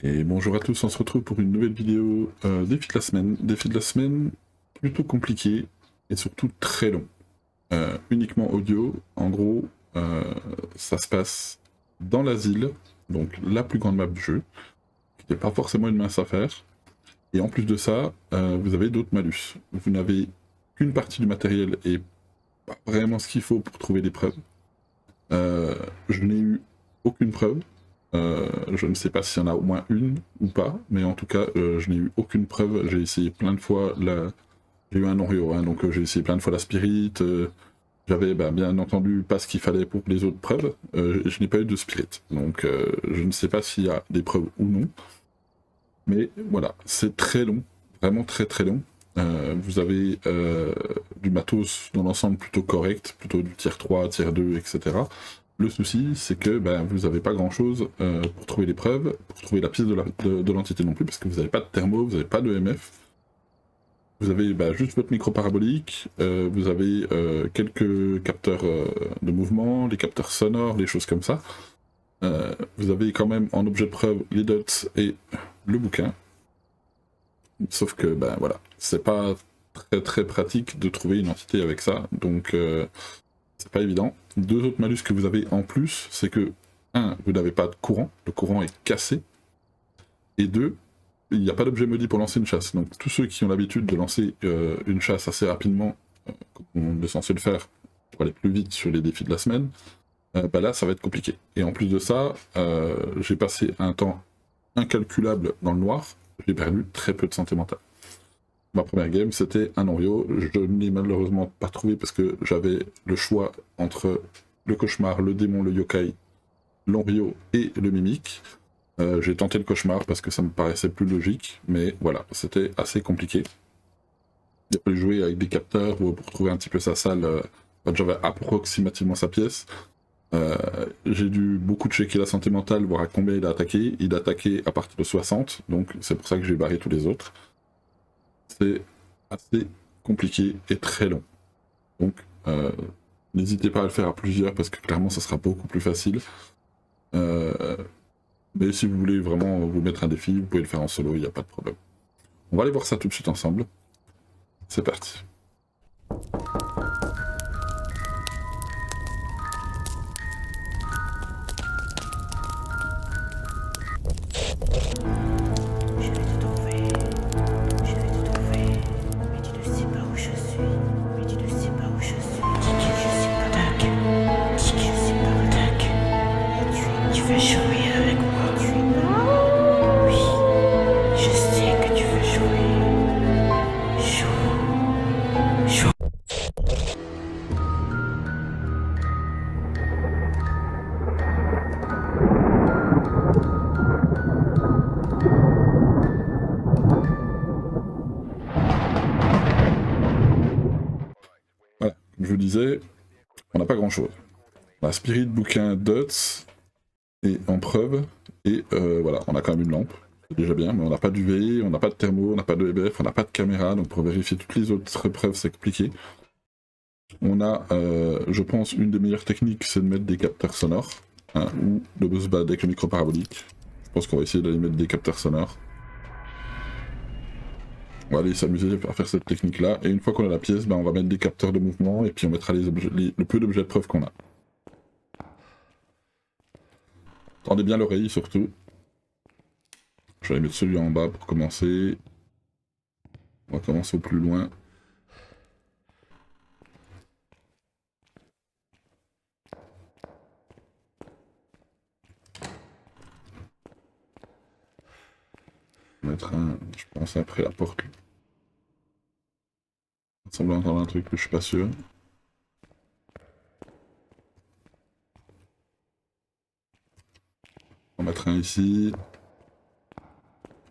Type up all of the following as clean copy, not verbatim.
Et bonjour à tous, on se retrouve pour une nouvelle vidéo défi de la semaine. Défi de la semaine plutôt compliqué et surtout très long. Uniquement audio, en gros, ça se passe dans l'asile, donc la plus grande map du jeu, qui n'est pas forcément une mince affaire. Et en plus de ça, vous avez d'autres malus. Vous n'avez qu'une partie du matériel et pas vraiment ce qu'il faut pour trouver des preuves. Je n'ai eu aucune preuve. Je ne sais pas s'il y en a au moins une ou pas, mais en tout cas, je n'ai eu aucune preuve. J'ai essayé plein de fois la. J'ai eu un Norio, hein, donc j'ai essayé plein de fois la Spirit. J'avais bien entendu pas ce qu'il fallait pour les autres preuves. Je n'ai pas eu de Spirit, donc je ne sais pas s'il y a des preuves ou non. Mais voilà, c'est très long, vraiment très très long. Vous avez du matos dans l'ensemble plutôt correct, plutôt du tier 3, tier 2, etc. Le souci, c'est que vous n'avez pas grand-chose pour trouver les preuves, pour trouver la pièce de l'entité non plus, parce que vous n'avez pas de thermo, vous n'avez pas de MF. Vous avez juste votre micro parabolique, vous avez quelques capteurs de mouvement, les capteurs sonores, les choses comme ça. Vous avez quand même en objet de preuve les dots et le bouquin. Sauf que, voilà, c'est pas très très pratique de trouver une entité avec ça, donc c'est pas évident. Deux autres malus que vous avez en plus, c'est que, un, vous n'avez pas de courant, le courant est cassé, et deux, il n'y a pas d'objet maudit pour lancer une chasse. Donc tous ceux qui ont l'habitude de lancer une chasse assez rapidement, comme on est censé le faire, pour aller plus vite sur les défis de la semaine, là ça va être compliqué. Et en plus de ça, j'ai passé un temps incalculable dans le noir, j'ai perdu très peu de santé mentale. Ma première game, c'était un Norio. Je ne l'ai malheureusement pas trouvé parce que j'avais le choix entre le cauchemar, le démon, le yokai, l'Onryo et le mimique. J'ai tenté le cauchemar parce que ça me paraissait plus logique, mais voilà, c'était assez compliqué. Il a fallu jouer avec des capteurs pour trouver un petit peu sa salle quand j'avais approximativement sa pièce. J'ai dû beaucoup checker la santé mentale, voir à combien il a attaqué. Il a attaqué à partir de 60, donc c'est pour ça que j'ai barré tous les autres. C'est assez compliqué et très long. Donc, n'hésitez pas à le faire à plusieurs parce que clairement, ça sera beaucoup plus facile. Mais si vous voulez vraiment vous mettre un défi, vous pouvez le faire en solo, il n'y a pas de problème. On va aller voir ça tout de suite ensemble. C'est parti. Je vais te trouver, je vais te trouver, mais tu ne sais pas où je suis, mais tu ne sais pas où je suis. Dis que je suis pas dingue, dis que je suis pas dingue. Tu veux jouer avec moi? Oui, je sais que tu veux jouer. Joue, joue. Voilà, comme je vous disais, on n'a pas grand chose. On a Spirit, bouquin, dots, et en preuve, et voilà, on a quand même une lampe. C'est déjà bien, mais on n'a pas d'UV, on n'a pas de thermo, on n'a pas de EBF, on n'a pas de caméra, donc pour vérifier toutes les autres preuves, c'est compliqué. On a, je pense, une des meilleures techniques, c'est de mettre des capteurs sonores, hein, ou de se balader avec le micro parabolique. Je pense qu'on va essayer d'aller mettre des capteurs sonores. On va aller s'amuser à faire cette technique-là, et une fois qu'on a la pièce, on va mettre des capteurs de mouvement, et puis on mettra le peu d'objets de preuve qu'on a. Tendez bien l'oreille, surtout. Je vais aller mettre celui en bas pour commencer. On va commencer au plus loin. Mettre un, je pense, après la porte. Il semble entendre un truc, mais je suis pas sûr. On va mettre un ici.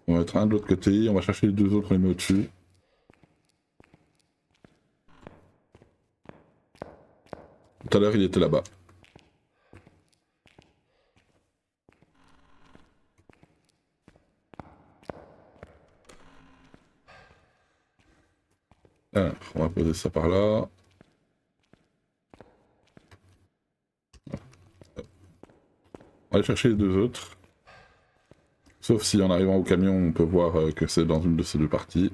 On va mettre un de l'autre côté. On va chercher les deux autres, on les met au-dessus. Tout à l'heure, il était là-bas. Alors, on va poser ça par là. On va aller chercher les deux autres. Sauf si en arrivant au camion, on peut voir que c'est dans une de ces deux parties.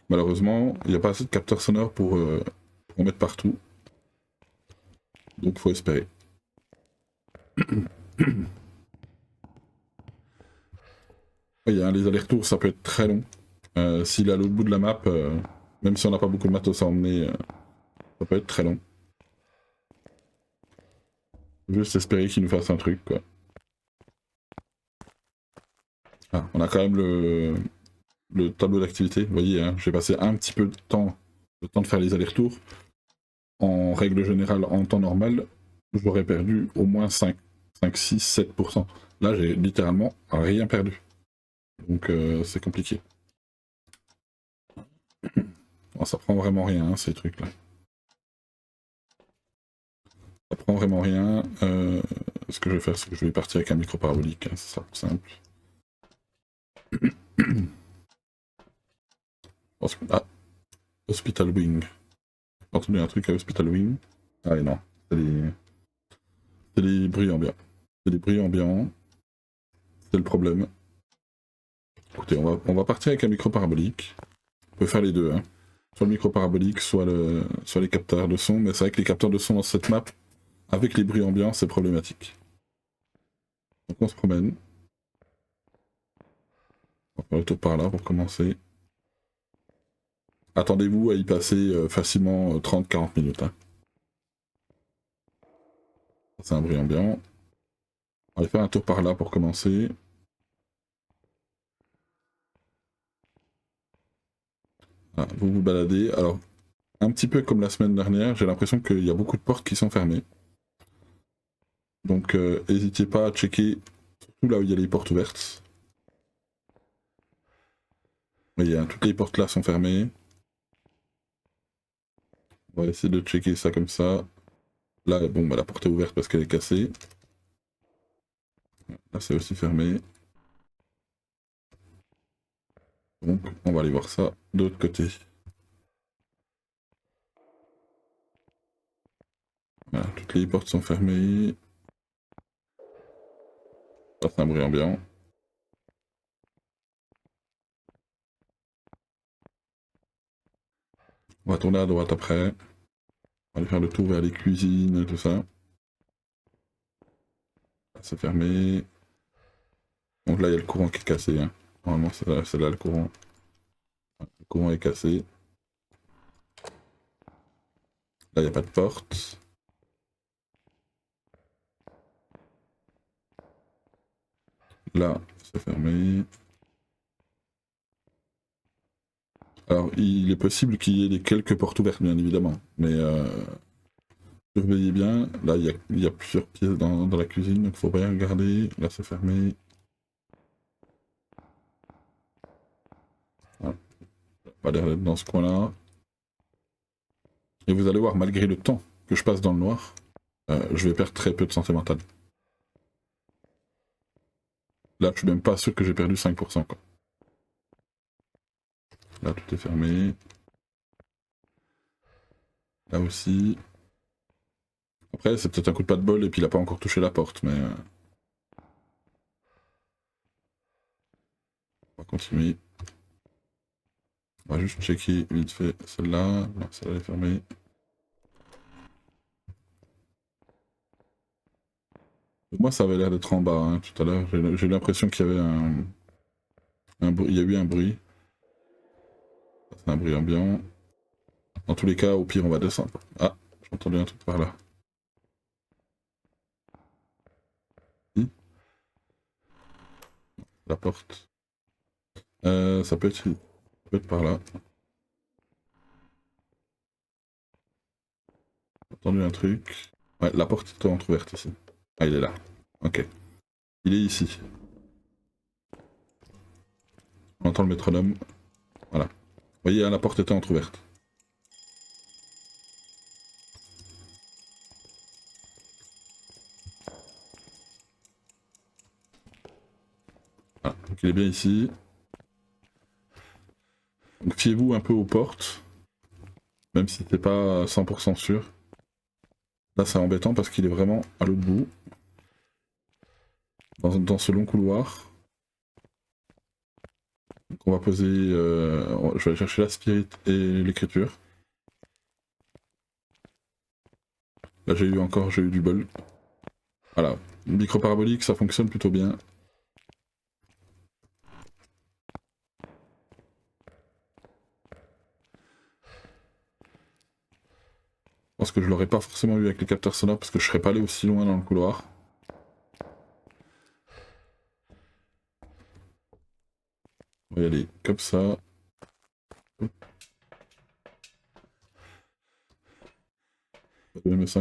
Malheureusement, il n'y a pas assez de capteurs sonores pour en mettre partout. Donc faut espérer. Les allers-retours, ça peut être très long. S'il est à l'autre bout de la map, même si on n'a pas beaucoup de matos à emmener, ça peut être très long. Juste espérer qu'il nous fasse un truc, quoi. Ah, on a quand même le tableau d'activité. Vous voyez, hein, j'ai passé un petit peu de temps, le temps de faire les allers-retours. En règle générale, en temps normal, j'aurais perdu au moins 5, 6, 7%. Là, j'ai littéralement rien perdu. Donc c'est compliqué. Bon, ça prend vraiment rien, hein, ces trucs-là. Ça prend vraiment rien. Ce que je vais faire, c'est que je vais partir avec un micro parabolique, hein, c'est ça, simple. Ah, Hospital Wing. J'ai entendu un truc à Hospital Wing. Ah et non, c'est les bruits ambiants. C'est les bruits ambiants. C'est le problème. Écoutez, on va partir avec un micro parabolique. On peut faire les deux, hein. Soit le micro parabolique, soit les capteurs de son. Mais c'est vrai que les capteurs de son dans cette map, avec les bruits ambiants, c'est problématique. Donc on se promène. On va faire le tour par là pour commencer. Attendez-vous à y passer facilement 30-40 minutes. Hein. C'est un bruit ambiant. On va faire un tour par là pour commencer. Ah, vous vous baladez. Alors, un petit peu comme la semaine dernière, j'ai l'impression qu'il y a beaucoup de portes qui sont fermées. Donc, n'hésitez pas à checker surtout là où il y a les portes ouvertes. Vous voyez, hein, toutes les portes là sont fermées. On va essayer de checker ça comme ça. Là, bon, bah, la porte est ouverte parce qu'elle est cassée. Là, c'est aussi fermé. Donc, on va aller voir ça de l'autre côté. Voilà, toutes les portes sont fermées. Ça, c'est un bruit ambiant. On va tourner à droite après. On va aller faire le tour vers les cuisines et tout ça. C'est fermé. Donc là, il y a le courant qui est cassé. Hein. Normalement, c'est là le courant. Le courant est cassé. Là, il n'y a pas de porte. Là, c'est fermé. Alors, il est possible qu'il y ait quelques portes ouvertes, bien évidemment. Mais surveillez bien. Là, il y a plusieurs pièces dans la cuisine, donc il faut bien regarder. Là, c'est fermé. Ah. Pas l'air d'être dans ce coin-là. Et vous allez voir, malgré le temps que je passe dans le noir, je vais perdre très peu de santé mentale. Là, je suis même pas sûr que j'ai perdu 5%, quoi. Là, tout est fermé. Là aussi. Après, c'est peut-être un coup de pas de bol et puis il a pas encore touché la porte, mais... On va continuer. On va juste checker vite fait celle-là. Non, celle-là est fermée. Moi, ça avait l'air d'être en bas, hein, tout à l'heure. J'ai eu l'impression qu'il y avait un bruit. Il y a eu un bruit. C'est un bruit ambiant. Dans tous les cas, au pire, on va descendre. Ah, j'ai entendu un truc par là. La porte. Ça peut être par là. J'ai entendu un truc. Ouais, la porte est entrouverte ici. Ah, il est là. Ok. Il est ici. On entend le métronome. Voilà. Vous voyez, hein, la porte était entrouverte. Voilà, donc il est bien ici. Donc fiez-vous un peu aux portes. Même si c'est pas 100% sûr. Là, c'est embêtant parce qu'il est vraiment à l'autre bout. Dans ce long couloir. Donc on va poser... je vais aller chercher la spirit et l'écriture. Là j'ai eu du bol. Voilà. Micro-parabolique, ça fonctionne plutôt bien. Je pense que je l'aurais pas forcément eu avec les capteurs sonores parce que je serais pas allé aussi loin dans le couloir. On va y aller comme ça. Vous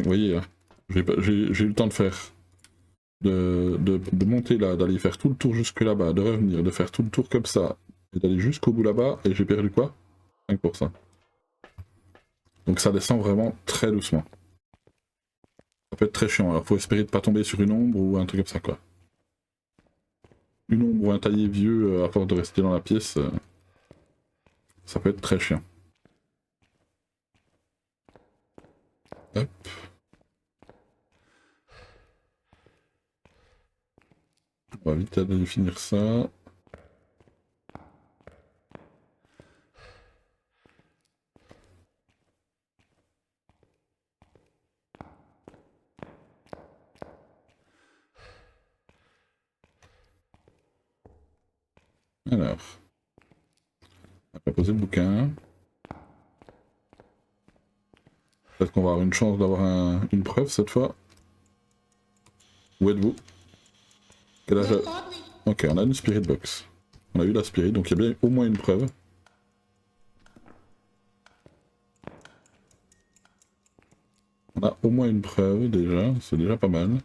voyez, j'ai eu le temps de faire. De monter là, d'aller faire tout le tour jusque là-bas, de revenir, de faire tout le tour comme ça, et d'aller jusqu'au bout là-bas, et j'ai perdu quoi? 5%. Donc ça descend vraiment très doucement. Ça peut être très chiant, alors faut espérer de pas tomber sur une ombre ou un truc comme ça quoi. Une ombre ou un taillé vieux, à force de rester dans la pièce, ça peut être très chiant. Hop. On va vite aller finir ça. Alors, on va poser le bouquin. Peut-être qu'on va avoir une chance d'avoir une preuve cette fois. Où êtes-vous? Quel âge Ok, on a une spirit box. On a eu la spirit, donc il y a bien au moins une preuve. On a au moins une preuve déjà, c'est déjà pas mal.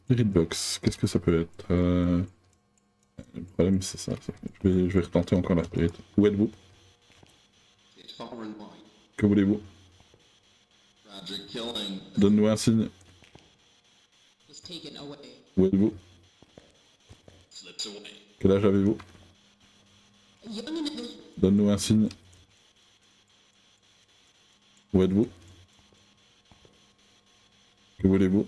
Spirit box, qu'est-ce que ça peut être Le problème c'est ça. Je vais retenter encore la spirit. Où êtes-vous? Que voulez-vous? Donne-nous un signe. Où êtes-vous? Quel âge avez-vous? Donne-nous un signe. Où êtes-vous? Que voulez-vous?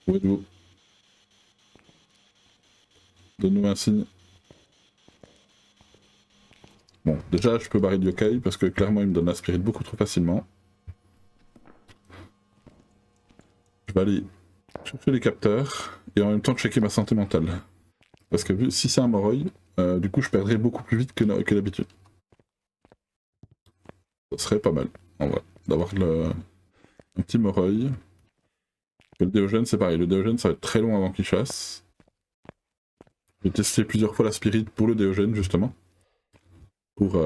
Où êtes-vous? Donne-nous un signe. Bon, déjà je peux barrer de yokai parce que clairement il me donne la spirit beaucoup trop facilement. Je vais aller chercher les capteurs et en même temps checker ma santé mentale. Parce que si c'est un Moroi, du coup je perdrai beaucoup plus vite que d'habitude. Ça serait pas mal, en vrai, d'avoir un petit Moroi. Le Déogène c'est pareil, le Déogène ça va être très long avant qu'il chasse. J'ai testé plusieurs fois la spirit pour le Déogène justement. Pour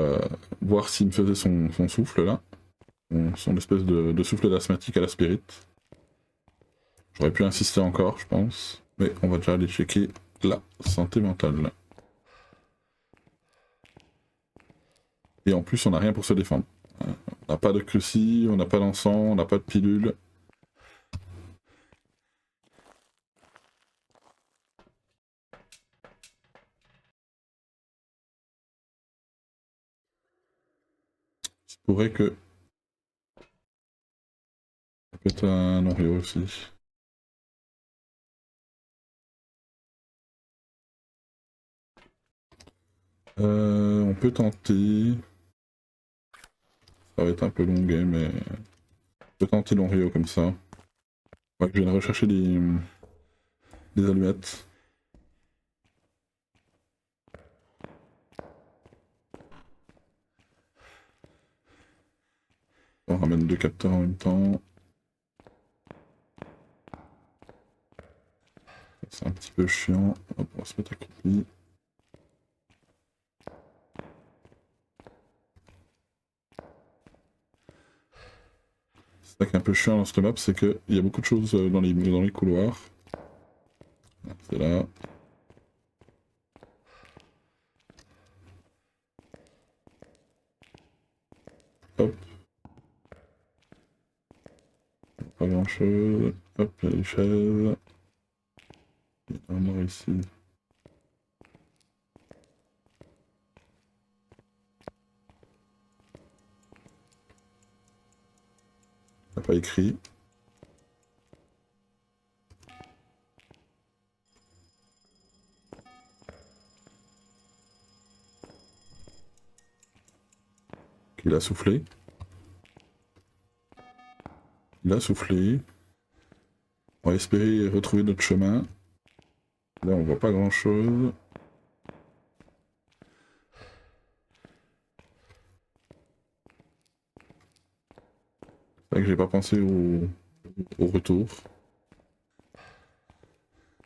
voir s'il me faisait son souffle là. Son espèce de souffle d'asthmatique à la spirit. J'aurais pu insister encore, je pense. Mais on va déjà aller checker la santé mentale. Et en plus, on n'a rien pour se défendre. On n'a pas de cruci, on n'a pas d'encens, on n'a pas de pilule. Il pourrait que... Ça peut être un Oreo aussi. On peut tenter... Ça va être un peu long game, mais... On peut tenter l'Oreo comme ça. Ouais, je viens de rechercher des allumettes. On ramène deux capteurs en même temps. C'est un petit peu chiant. Hop, on va se mettre accroupi. C'est ça qui est un peu chiant dans cette map, c'est qu'il y a beaucoup de choses dans les couloirs. C'est là. Hop. Pas grand chose. Hop, il y a les chaises. Il y a un mort ici. Il n'a pas écrit. Il a soufflé. Il a soufflé. On va espérer retrouver notre chemin. Là, on voit pas grand chose. C'est vrai que j'ai pas pensé au retour.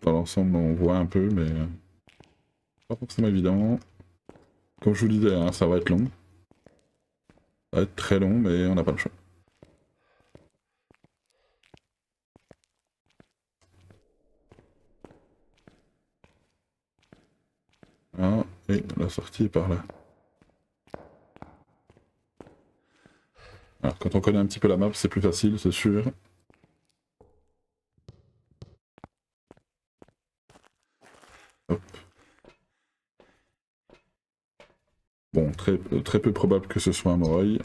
Dans l'ensemble, on voit un peu, mais pas forcément évident. Comme je vous disais, hein, ça va être long. Ça va être très long, mais on n'a pas le choix. Ah, et la sortie est par là. Alors, quand on connaît un petit peu la map, c'est plus facile, c'est sûr. Hop. Bon, très peu probable que ce soit un Moroi.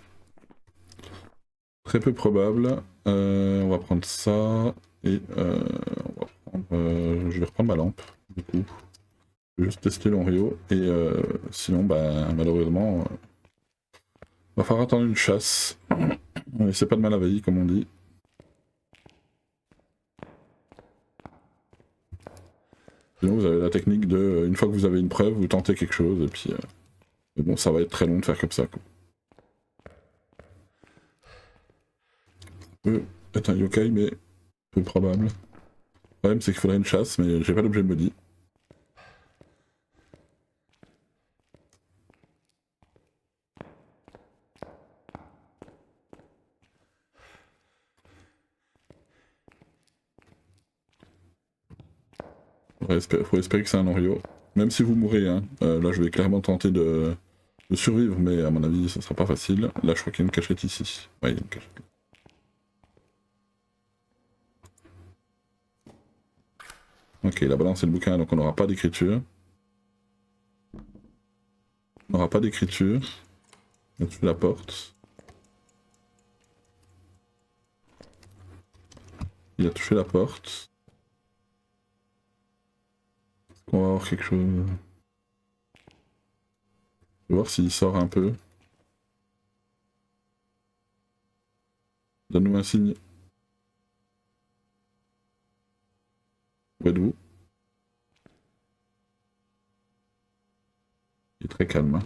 Très peu probable. On va prendre ça. Et on va prendre, je vais reprendre ma lampe, du coup. Je vais juste tester l'Onryo. Et sinon, bah, malheureusement, va falloir attendre une chasse. C'est pas de mal à veiller, comme on dit. Sinon, vous avez la technique de, une fois que vous avez une preuve, vous tentez quelque chose, et puis... mais bon, ça va être très long de faire comme ça, quoi. Peut être un yokai, mais peu probable. Le problème, c'est qu'il faudrait une chasse, mais j'ai pas l'objet de body. Faut espérer que c'est un Onryo. Même si vous mourrez, hein. Là je vais clairement tenter de survivre, mais à mon avis ça sera pas facile. Là je crois qu'il y a une cachette ici. Ouais, il y a une cachette. Ok, la balance et le bouquin, donc on n'aura pas d'écriture. On n'aura pas d'écriture. On a touché la porte. Il a touché la porte. Est-ce qu'on va avoir quelque chose? Je vais voir s'il sort un peu. Donne-nous un signe. Où êtes-vous? Il est très calme. Hein.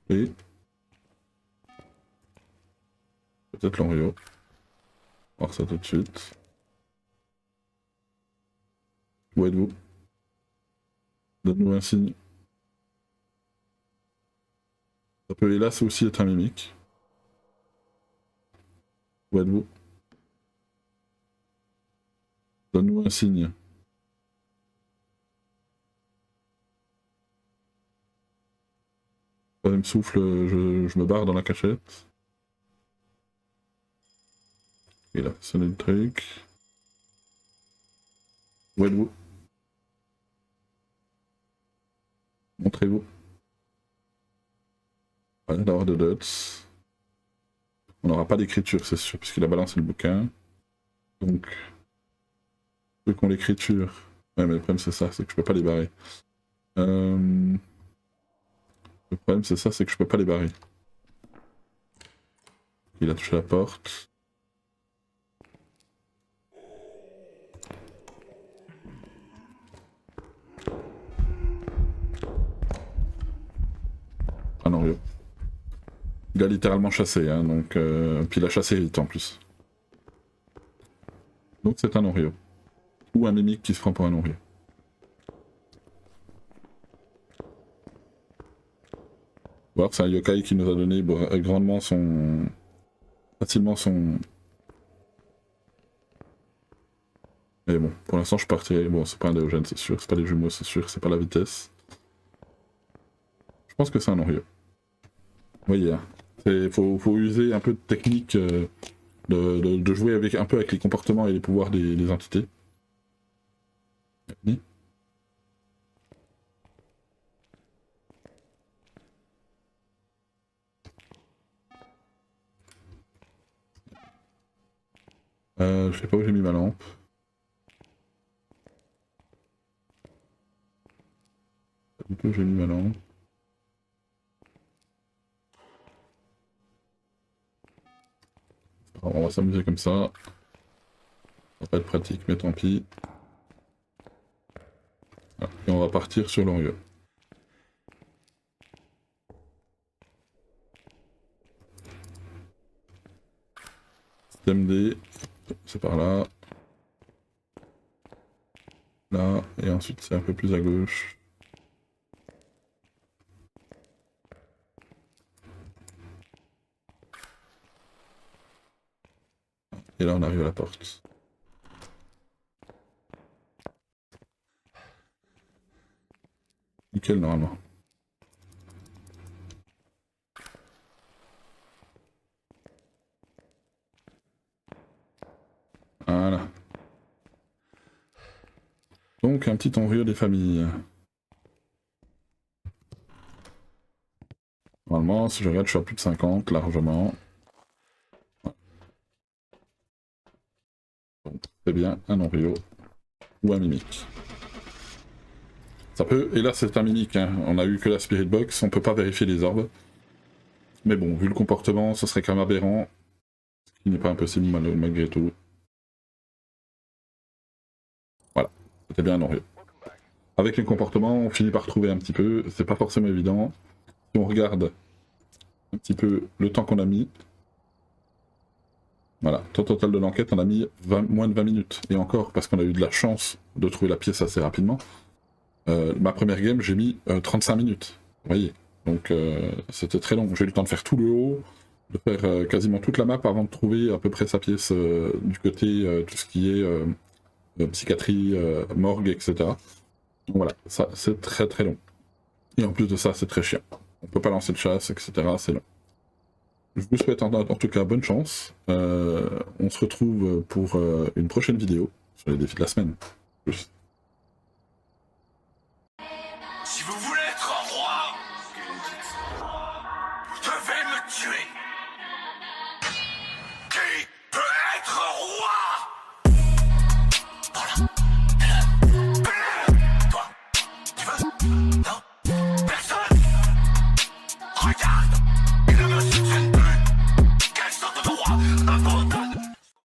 Et peut-être l'Onryo. On va voir ça tout de suite. Où êtes-vous? Donne-nous un signe. Ça peut hélas aussi être un mimique. Où êtes-vous? Donne-nous un signe. Troisième souffle, je me barre dans la cachette. Il a sonné le truc. Où êtes-vous? Montrez-vous. Pas d'avoir de dots. On n'aura pas d'écriture, c'est sûr, puisqu'il a balancé le bouquin. Donc, ceux qui ont l'écriture. Ouais, mais le problème c'est ça, c'est que je peux pas les barrer. Le problème c'est ça, c'est que je peux pas les barrer. Il a touché la porte. Ah non, Rio. Il a littéralement chassé, hein, donc... Puis il a chassé vite en plus. Donc c'est un Onryo. Ou un mimique qui se prend pour un Onryo. Ou alors c'est un yokai qui nous a donné grandement son... facilement son... Mais bon, pour l'instant je partirai... Bon, c'est pas un Déogène, c'est sûr, c'est pas des jumeaux, c'est sûr, c'est pas la vitesse. Je pense que c'est un Onryo. Vous voyez, hein. Faut user un peu de technique, de jouer avec, un peu avec les comportements et les pouvoirs des entités. Je sais pas où j'ai mis ma lampe. Pas du tout où j'ai mis ma lampe. Alors, on va s'amuser comme ça. Ça va pas être pratique, mais tant pis. Voilà. Et on va partir sur l'Orieux. Système D, c'est par là. Là, et ensuite c'est un peu plus à gauche. Et là on arrive à la porte. Nickel normalement. Voilà. Donc un petit envieux des familles. Normalement, si je regarde, je suis à plus de 50 largement. Donc c'est bien un Onryo ou un Mimic. Ça peut, et là c'est un Mimic, hein. On a eu que la Spirit Box, on peut pas vérifier les orbes. Mais bon, vu le comportement, ce serait quand même aberrant. Ce qui n'est pas impossible malgré tout. Voilà, c'était bien un Onryo. Avec les comportements, on finit par trouver un petit peu, c'est pas forcément évident. Si on regarde un petit peu le temps qu'on a mis, voilà, temps total de l'enquête, on a mis moins de 20 minutes. Et encore, parce qu'on a eu de la chance de trouver la pièce assez rapidement. Ma première game, j'ai mis 35 minutes, vous voyez. Donc c'était très long, j'ai eu le temps de faire tout le haut, de faire quasiment toute la map avant de trouver à peu près sa pièce du côté tout ce qui est psychiatrie, morgue, etc. Donc voilà, ça c'est très très long. Et en plus de ça, c'est très chiant. On peut pas lancer de chasse, etc. C'est long. Je vous souhaite en tout cas bonne chance. On se retrouve pour une prochaine vidéo sur les défis de la semaine. Plus. Si vous voulez être roi, vous devez me tuer.